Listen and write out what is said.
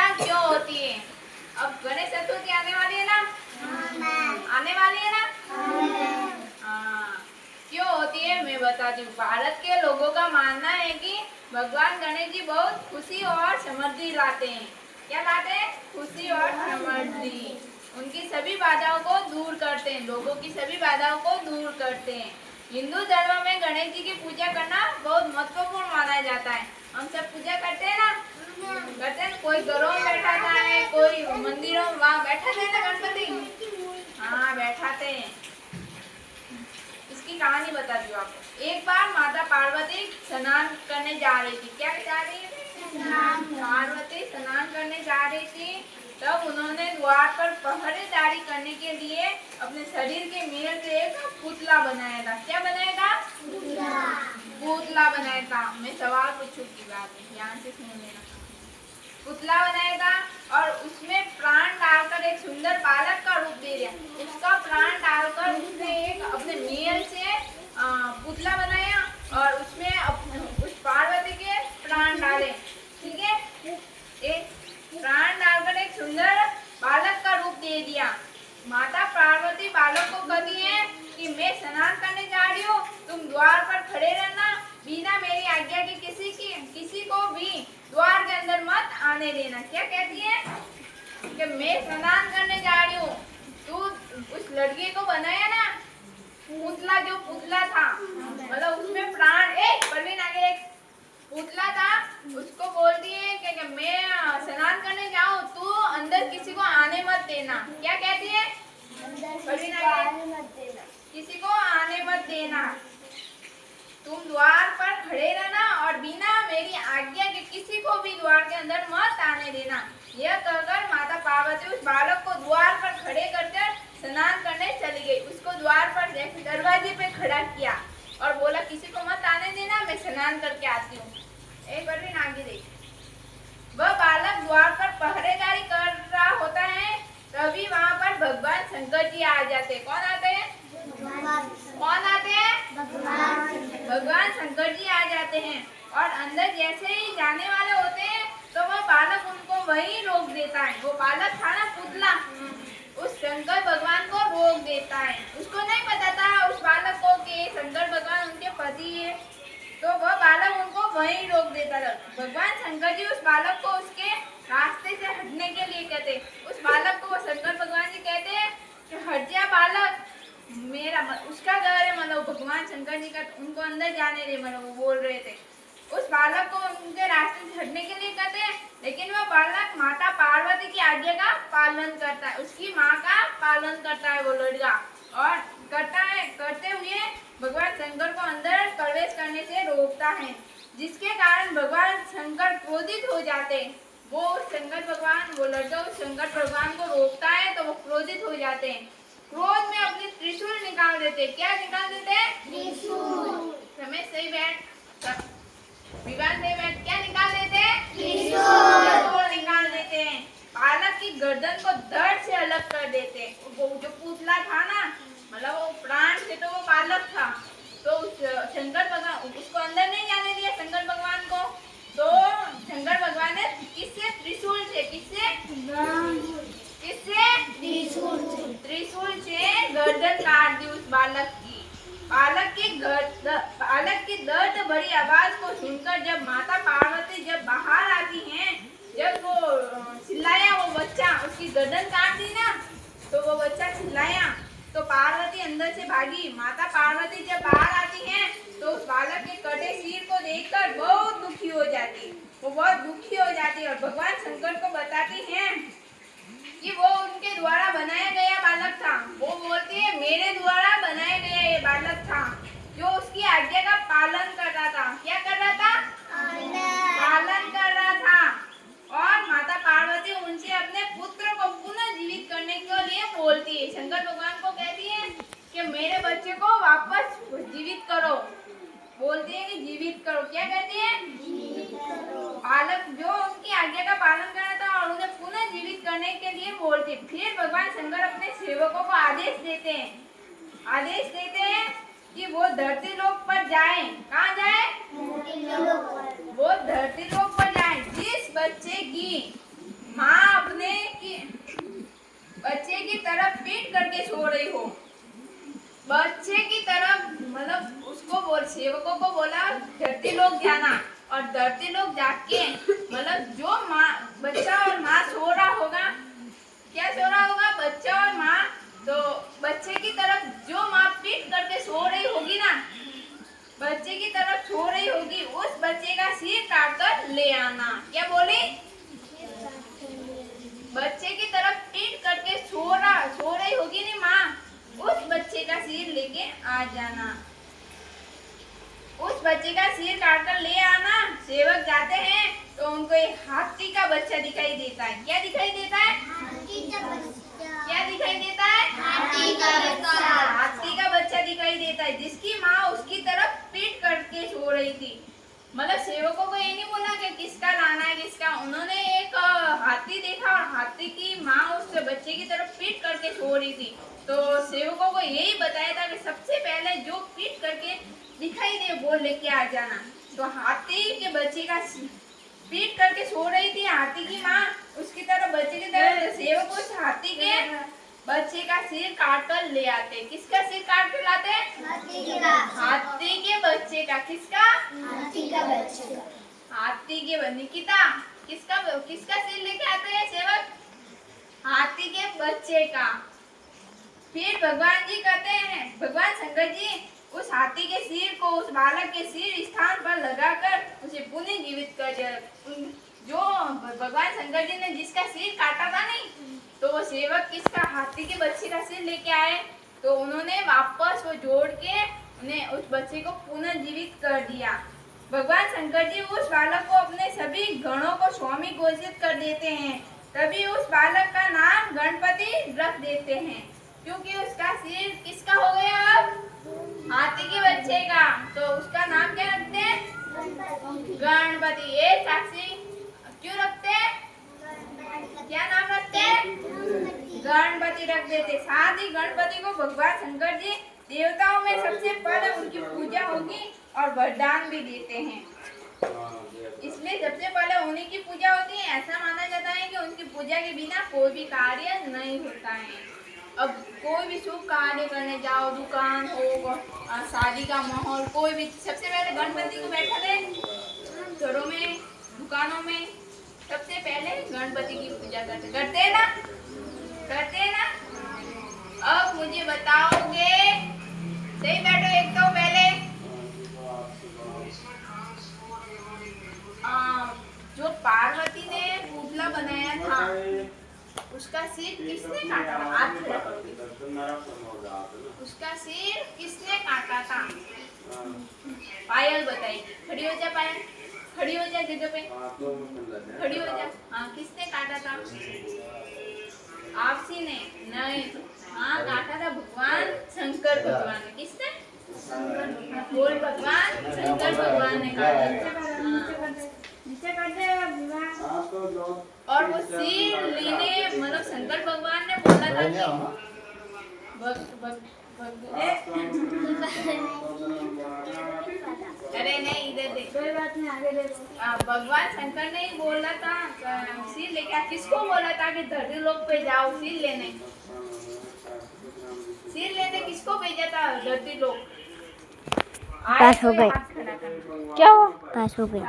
पूजा क्यों होती है? अब गणेश चतुर्थी आने वाली है ना? आने वाली है ना? हाँ। क्यों होती है मैं बताती हूँ। भारत के लोगों का मानना है कि भगवान गणेश जी बहुत खुशी और समृद्धि लाते हैं। क्या लाते हैं? खुशी और समृद्धि। उनकी सभी बाधाओं को दूर करते हैं, लोगों की सभी बाधाओं को दूर करते हैं। हिंदू धर्म में गणेश जी की पूजा करना बहुत महत्वपूर्ण माना जाता है। हम सब पूजा करते हैं ना? करते हैं। कोई घरों में बैठाता है, कोई मंदिरों में वहाँ बैठाते हैं ना गणपति। हाँ बैठाते हैं। इसकी कहानी बताती हूँ आपको। एक बार माता पार्वती स्नान करने जा रही थी। क्या जा रही थी? पार्वती स्नान करने जा रही थी। तब उन्होंने द्वार पर पहरेदारी करने के लिए अपने शरीर के मेल से एक पुतला बनाया था। क्या बनाया था? पुतला बनाया था। मैं सवाल पूछूंगी बाद में, ध्यान से सुन लेना। पुतला बनाया था और उसमें प्राण डालकर एक सुंदर बालक का रूप दे दिया। उसका प्राण डालकर उसने एक अपने मेल से पुतला बनाया और उसमें उस पार्वती के प्राण डाले। ठीक है? एक प्राण डालकर एक सुंदर बालक का रूप दे दिया। माता पार्वती बालक को कहती है कि मैं स्नान करने जा रही हूँ, तुम द्वार पर खड़े रहना, बिना मेरी आज्ञा के किसी को भी द्वार के अंदर मत आने देना। क्या कहती है? कि मैं स्नान करने जा रही हूँ, तू उस लड़के को बनाया ना पुतला, जो पुतला था मतलब उसमें प्राण परवीन आगे एक पुतला था, उसको बोलती है कि मैं स्नान करने जाऊँ, तू अंदर किसी को आने मत देना। क्या कहती है? परवीन आगे किसी को आने मत देना, तुम द्वार पर खड़े रहना और बिना मेरी आज्ञा के किसी को भी द्वार के अंदर मत आने देना। यह कहकर माता पार्वती उस बालक को द्वार पर खड़े करकर स्नान करने चली गई। उसको द्वार पर दरवाजे पे खड़ा किया और बोला किसी को मत आने देना, मैं स्नान करके आती हूँ। एक बार भी आगे देख। वह बालक द्वार पर पहरेदारी कर रहा होता है, तभी वहाँ पर भगवान शंकर जी आ जाते। कौन आते हैं? कौन आते हैं? भगवान शंकर जी आ जाते हैं और अंदर जैसे ही जाने वाले होते हैं तो वह बालक उनको वहीं रोक देता है। वो बालक था ना पुतला, उस शंकर भगवान को रोक देता है। उसको नहीं पता था उस बालक को कि शंकर भगवान उनके पति है, तो वह बालक उनको वहीं रोक देता था। भगवान शंकर जी उस बालक को उसके रास्ते से हटने के लिए कहते। उस बालक को शंकर भगवान जी कहते हैं कि हट जा बालक, मेरा उसका घर है, मतलब भगवान शंकर जी का, उनको अंदर जाने दे, मतलब वो बोल रहे थे। उस बालक को उनके रास्ते से हटने के लिए कहते हैं, लेकिन वह बालक माता पार्वती की आज्ञा का पालन करता है, उसकी माँ का पालन करता है वो लड़का, और करते हुए भगवान शंकर को अंदर प्रवेश करने से रोकता है, जिसके कारण भगवान शंकर क्रोधित हो जाते हैं। वो शंकर भगवान, वो लड़का उस शंकर भगवान को रोकता है तो वो क्रोधित हो जाते हैं। क्रोध में अपनी त्रिशूल निकाल देते। क्या निकाल देते? त्रिशूल। रमेश सही बैठ, विवान सही बैठ। क्या निकाल देते? त्रिशूल निकाल देते हैं। बालक की गर्दन को धड़ से अलग कर देते। वो जो पुतला था ना, मतलब वो प्राण से तो वो बालक था, तो उस शंकर भगवान उसको अंदर नहीं जाने दिया शंकर भगवान को, तो शंकर भगवान ने किससे? त्रिशूल से। किससे? त्रिशूल से गर्दन काट दी उस बालक की। बालक की दर्द भरी आवाज को सुनकर जब माता पार्वती जब बाहर आती हैं, जब वो चिल्लाया, वो बच्चा उसकी गर्दन काट दी ना, तो वो बच्चा चिल्लाया तो पार्वती अंदर से भागी। माता पार्वती जब बाहर आती हैं तो उस बालक के कटे सिर को देखकर बहुत दुखी हो जाती, वो बहुत दुखी हो जाती और भगवान शंकर को बताती हैं कि वो उनके द्वारा बनाया गया बालक था। वो बोलती है मेरे द्वारा बनाया गया ये बालक था, जो उसकी आज्ञा का पालन कर रहा था। क्या कर रहा था? पालन कर रहा था। और माता पार्वती उनसे अपने पुत्र को पुनः जीवित करने के लिए बोलती है। शंकर भगवान को कहती है कि मेरे बच्चे को वापस जीवित करो, बोलती है कि जीवित करो। क्या कहती है? बालक जो उनकी आज्ञा का पालन कर रहा था और उन्हें पुनः जीवित करने के लिए बोलती। फिर भगवान शंकर अपने सेवकों को आदेश देते हैं कि वो धरती लोक पर जाएं। कहाँ जाएं? वो धरती लोक पर जाएं। जिस बच्चे की के मतलब जो माँ बच्चा और माँ सो रहा होगा, क्या सो रहा होगा बच्चा और माँ, तो बच्चे की तरफ जो माँ पीठ करके सो रही होगी ना, बच्चे की तरफ सो रही होगी, उस बच्चे का सिर काट कर ले आना। क्या बोली? बच्चे की तरफ पीठ करके सो रही होगी ना माँ, उस बच्चे का सिर लेके आ जाना। उस बच्चे का सिर काट कर ले आना। सेवक जाते हैं तो उनको एक हाथी का बच्चा दिखाई देता है। क्या दिखाई देता है? हाथी का बच्चा। क्या दिखाई देता है? हाथी का बच्चा। हाथी का बच्चा दिखाई देता है, जिसकी माँ उसकी तरफ पीठ करके सो रही थी। मतलब सेवकों को ये नहीं बोला कि किसका लाना है किसका, उन्होंने एक हाथी देखा और हाथी की माँ उस बच्चे की तरफ पीठ करके सो रही थी। तो सेवकों को यही बताया था कि सबसे पहले जो पीठ करके दिखाई दे वो लेके आ जाना। तो हाथी के बच्चे का पीठ करके सो रही थी हाथी की माँ, उसकी तरफ बच्चे की तरफ, तो सेवक उस हाथी के बच्चे का सिर काट कर ले आते। किसका सिर काट कर लाते? हाथी का। हाथी के बच्चे का। किसका? हाथी का बच्चा। हाथी के निकिता किसका किसका सिर लेके आते हैं सेवक? हाथी के बच्चे का। फिर भगवान जी कहते हैं, भगवान शंकर जी उस हाथी के सिर को उस बालक के सिर स्थान पर लगाकर उसे पुनः जीवित कर दिया। जो भगवान शंकर जी ने जिसका सिर काटा था नहीं, तो वो सेवक किसका? हाथी के बच्चे का सिर लेके आए। तो उन्होंने वापस वो जोड़ के उन्हें उस बच्चे को पुनः जीवित कर दिया। भगवान शंकर जी उस बालक को अपने सभी गणों को स्वामी घोषित कर देते हैं। तभी उस बालक का नाम गणपति रख देते हैं, क्योंकि उसका सिर किसका हो गया अब? हाथी के बच्चे का। तो उसका नाम क्या रखते हैं? गणपति। एक साक्षी क्यों रखते हैं? क्या नाम रखते हैं? गणपति रख देते। साथ ही गणपति को भगवान शंकर जी देवताओं में सबसे पहले उनकी पूजा होगी और वरदान भी देते हैं, इसलिए सबसे पहले उन्हीं की पूजा होती है। ऐसा माना जाता है कि उनकी पूजा के बिना कोई भी कार्य नहीं होता है। अब कोई भी शुभ कार्य करने जाओ, दुकान हो, शादी का माहौल, कोई भी, सबसे पहले गणपति को बैठा दे। घरों में, दुकानों में सबसे पहले गणपति की पूजा करते हैं ना? करते हैं ना? अब मुझे बताओगे, सही बैठो एक तो पहले, जो पार्वती ने पुतला बनाया था उसका सिर किसने काटा था? हाथ खड़ा करोगे। उसका सिर किसने काटा था? पायल बताएगी। खड़ी हो जा पायल, खड़ी हो जा जगह पे, खड़ी हो जा। हाँ, किसने काटा था? आपसी ने नहीं, हाँ काटा था भगवान शंकर भगवान ने। किसने? बोल, भगवान शंकर भगवान ने काटा था। नीचे कर दे। और वो सिर लेने मतलब शंकर भगवान ने बोला था अरे नहीं, इधर देख, कोई बात नहीं, आगे देखो। भगवान शंकर ने ही बोला था सिर लेके। किसको बोला था कि धरती लोक पे जाओ सिर लेने? सिर लेने किसको भेजा था धरती लोक? पास हो गए। हाथ खड़ा कर। क्या हुआ? पास हो गए।